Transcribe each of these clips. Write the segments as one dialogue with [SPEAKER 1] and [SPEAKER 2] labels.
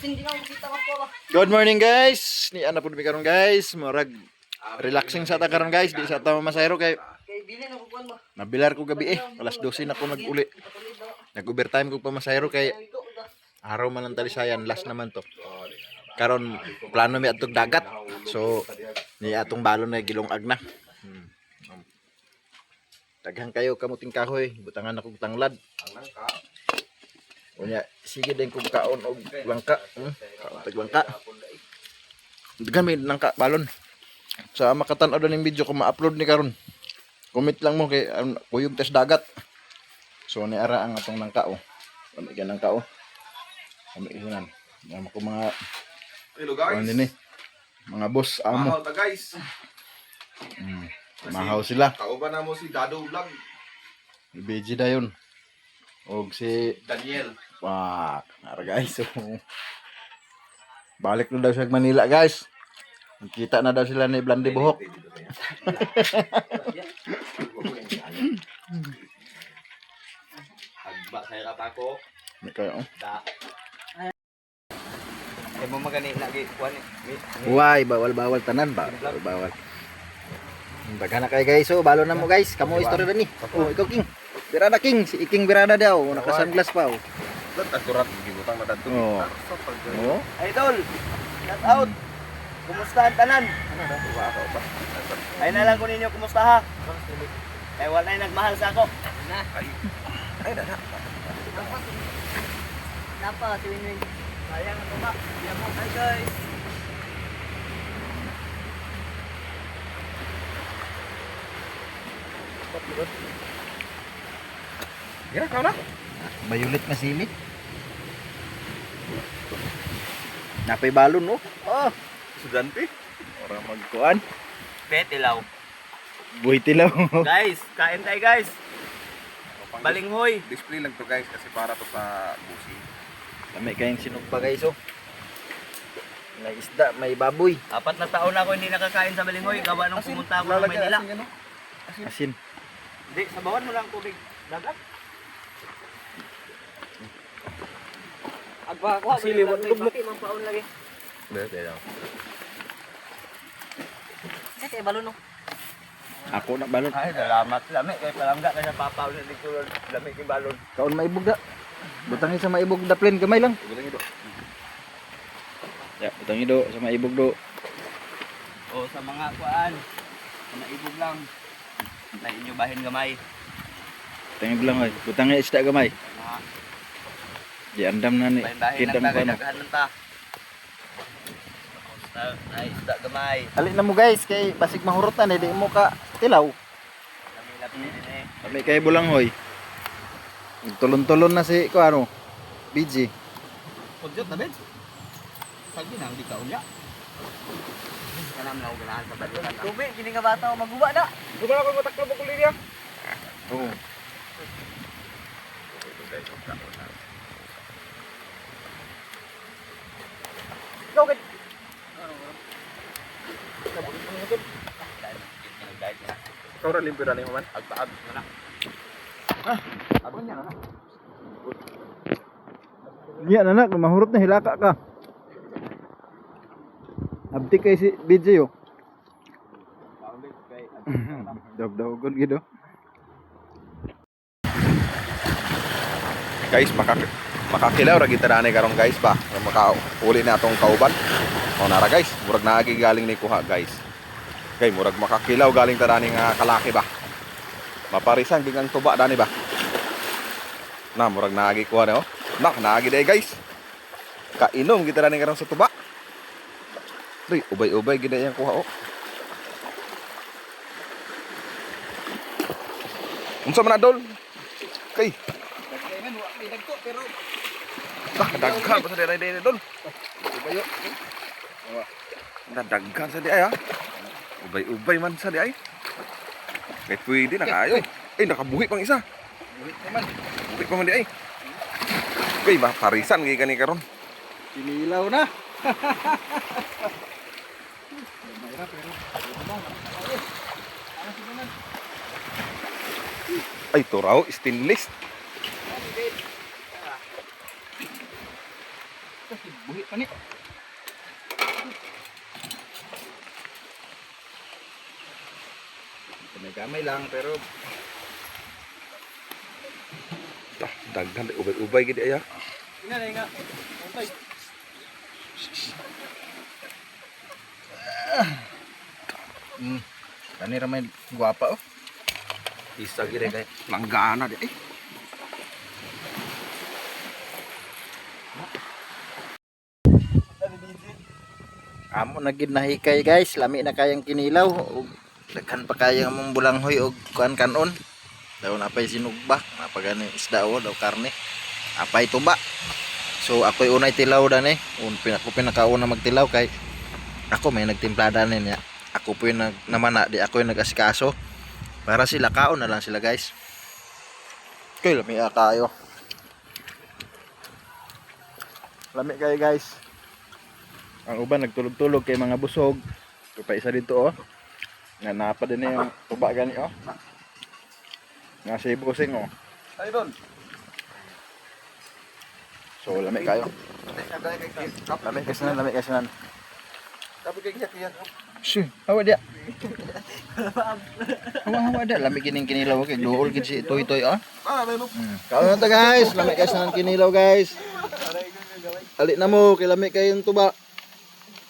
[SPEAKER 1] Good morning guys. Ni ana pud mi karon guys, murag relaxing sa ta karon guys, di sa ta masayro kay nabilar ko gabi alas 12 na ko nag-uli. Nag-overtime ko pa masayro kay araw man ang talisayan, last naman to. Karon plano mi adtong dagat. So ni atong balon na gilong-ag na. Daghan kayo kamuting kahoy, butangan ako tanglad. Unya sige din kung kaon og langka, taglangka. Daghan may langka balon. Sa makatan-od ning video ko ma-upload ni karon. Comment lang mo kay kuyog tes dagat. So ni ara ang atong langka Kami gan langka Kami ihunan. Mga ko mga
[SPEAKER 2] hello guys.
[SPEAKER 1] Ano ni? Mga boss amo.
[SPEAKER 2] Mahaw ta guys.
[SPEAKER 1] Mahaw sila.
[SPEAKER 2] Kauban na mo si Dado Vlog.
[SPEAKER 1] Beji dayon. Og si
[SPEAKER 2] Daniel.
[SPEAKER 1] wah, nara guys. So, balik na daw sa Manila guys. Kita na daw sila ni Blandi Buhok.
[SPEAKER 2] Agba saya katako.
[SPEAKER 1] May kayo.
[SPEAKER 2] Da. Ay mo magani lagi kuan
[SPEAKER 1] Uway, bawal-bawal tanan ba? Bawal. Daghan na kayo guys. So, balo na mo guys. Kamu istorya rin ni. Oh, ikaw King. Birada King. Si Iking Birada daw. Naka-sunglass pa
[SPEAKER 2] Aturat gibutang na dadto.
[SPEAKER 1] Oh. Oh.
[SPEAKER 3] Idol, shout out. Kumusta ang tanan? Ay na lang ko ninyo kumusta ha. Ay wala na nagmahal sa ako.
[SPEAKER 2] Ay na.
[SPEAKER 3] Napa, tuwing sayang ang tuma. Diyan mo hi guys.
[SPEAKER 2] Gira ka na.
[SPEAKER 1] Bayulit na silit. Napay balon no? Oh,
[SPEAKER 2] Sudante.
[SPEAKER 1] orang magkuan.
[SPEAKER 3] Petilaw.
[SPEAKER 1] Buhay tilaw.
[SPEAKER 3] Guys, kain tayo guys. Balinghoy.
[SPEAKER 2] Display lang to guys kasi para to sa busi.
[SPEAKER 1] Kami kayong sinugpa guys May isda, may baboy.
[SPEAKER 3] 4 na taon na ako hindi nakakain sa balinghoy. Gawa nung pumunta ako ng Maynila.
[SPEAKER 1] Asin.
[SPEAKER 3] Hindi, sabawan mo lang tubig. Dagat. Agba ako, sili mo lubok imong paon lagi.
[SPEAKER 2] Bete lang.
[SPEAKER 3] Sete balon no.
[SPEAKER 1] Ako na balon.
[SPEAKER 3] Ay, salamat. Lami kay palangga ka sa papaw na dito. Lami kay balon.
[SPEAKER 1] Kaon maibog da. Butangin sa maibog da plain gamay lang.
[SPEAKER 2] Butang ito.
[SPEAKER 1] Ya, butangin do sa maibog do.
[SPEAKER 3] O sa mga kuan, sa naibog lang. Na inyo bahin gamay.
[SPEAKER 1] Butangin lang oy. Butangin isda gamay.
[SPEAKER 3] Mga
[SPEAKER 1] Di andam na ni.
[SPEAKER 3] bahin-bahin
[SPEAKER 1] Kidam
[SPEAKER 3] lang
[SPEAKER 1] pa
[SPEAKER 3] tagay
[SPEAKER 1] no.
[SPEAKER 3] daghan ta. Ay, isda gamay.
[SPEAKER 1] Ali na mo guys kay basig mahurutan di mo ka tilaw.
[SPEAKER 3] Lami-lami din eh.
[SPEAKER 1] Kami kay bulanghoy. Tulon-tulon na si ko ano. BG.
[SPEAKER 3] Pudyot na ben. Pagi nang di ka unya. Kanam na uganahan sa balikan. Tubig kini nga bata maguwa na.
[SPEAKER 2] Gusto na ko mataklo mo kulinya.
[SPEAKER 1] Oo.
[SPEAKER 3] Go get.
[SPEAKER 2] Kau ra limpyo na mo man.
[SPEAKER 3] Agtaag na.
[SPEAKER 2] Abon niya na.
[SPEAKER 1] Yan anak, mahurot na hilaka ka. Abdi kay si BG Daw-daw gitu.
[SPEAKER 2] Guys, makakilaw ra kita na karon guys ba. Makauli na atong kauban. O nara guys, murag naagi galing ni kuha guys. Kay murag makakilaw galing ta dani nga kalaki ba. Maparisan bingang tuba dani ba. Na murag naagi kuha na Nak naagi day guys. Kainom kita dani karon sa tuba. Uy, ubay-ubay gid yang kuha Unsa man adol? Kay. Daghan pa sa day dol. Ubayo. Daghan sa di ay ha. Ubay-ubay man sa di ay. Kay pwede na kayo. Eh nakabuhi pang isa. Buhi pa man di ay. Kay ba parisan kay kani karon.
[SPEAKER 1] Pinilaw na.
[SPEAKER 2] Ay turaw stainless.
[SPEAKER 1] Buhi pa ni. Kamay lang pero
[SPEAKER 2] Daghan ubay-ubay gid aya.
[SPEAKER 3] Ina na nga. Okay.
[SPEAKER 1] Kani ra may guwapa oh.
[SPEAKER 2] Isa gid kay langgana di.
[SPEAKER 1] Amo na gid nahikay guys, lami na kayang kinilaw ug daghan pa kayang mong bulanghoy og kuan kanon. Daw napay sinugba, napagani isda o daw karne. Apay tuba. So ako'y unay tilaw dan ako pinakauna magtilaw kay ako may nagtimplada niya. Ako po yung namana, di ako yung nag-asikaso. Para sila kaon na lang sila guys. Kay lami kayo. Lami kayo guys. Ang uban nagtulog-tulog kay mga busog. Ito pa isa dito oh. Nanapa din yung tuba gani oh. Nga si busing oh.
[SPEAKER 3] Ay doon.
[SPEAKER 1] So lami kayo. Lami kasi nan.
[SPEAKER 3] Tapi kay kiyan.
[SPEAKER 1] Sure, hawa dia. Hawa dia lami kining kinilaw kay duol gid si toy-toy ah.
[SPEAKER 3] May mo.
[SPEAKER 1] Kaon na ta guys, lami kasi nan kinilaw guys. Ali na mo kay lami kay yung tuba.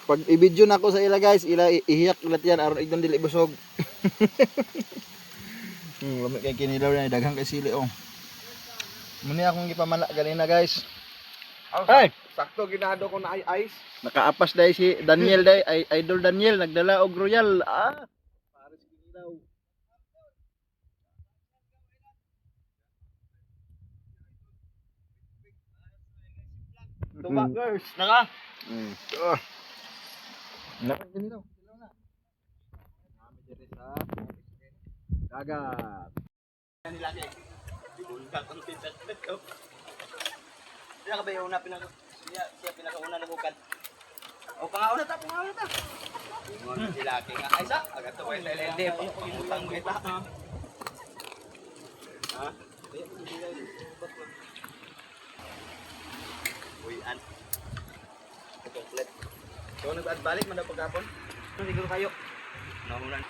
[SPEAKER 1] Pag i-video na ako sa ila guys, ila ihiyak ulit yan aron igdon dili busog. Lami kay kinilaw na daghang kay sili oh. Muni akong gipamana ganina guys. Ay,
[SPEAKER 2] Sakto ginado ko na ay ice.
[SPEAKER 1] nakaapas dai si Daniel dai, ay idol Daniel nagdala og royal. Ah, pares kinilaw.
[SPEAKER 3] Tuba girls. Naka.
[SPEAKER 1] Oh. Lami kinilaw. Kinilaw na. Kami diri sa dagat.
[SPEAKER 3] Nilagay. Ibulga ko pintat ko. Sila ka ba yung una siya pinakauna na bukad. O pangauna ta. Sila kay nga ay sa agad to kay LND pa ko imutang mo ita. Ha? Uy an. Komplet. So nagbalik man daw pagkapon. Siguro kayo. Nahunan.